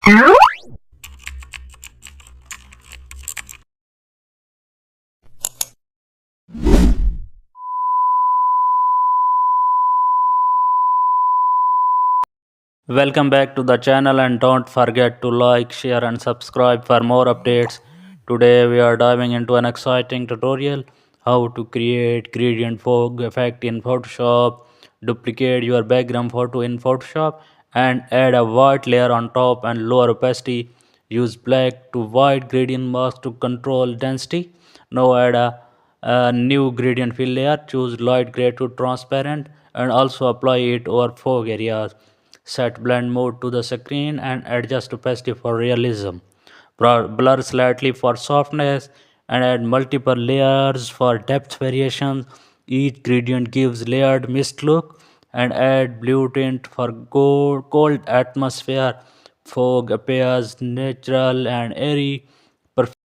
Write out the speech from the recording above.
Welcome back to the channel and don't forget to like, share and subscribe for more updates. Today we are diving into an exciting tutorial how to create gradient fog effect in Photoshop, duplicate your background photo in Photoshop and add a white layer on top and lower opacity. Use black to white gradient mask to control density. Now add a new gradient fill layer, choose light gray to transparent and also apply it over fog areas. Set blend mode to the screen and adjust opacity for realism. Blur slightly for softness and add multiple layers for depth variations. Each gradient gives layered mist look and add blue tint for cold atmosphere. Fog appears natural and airy.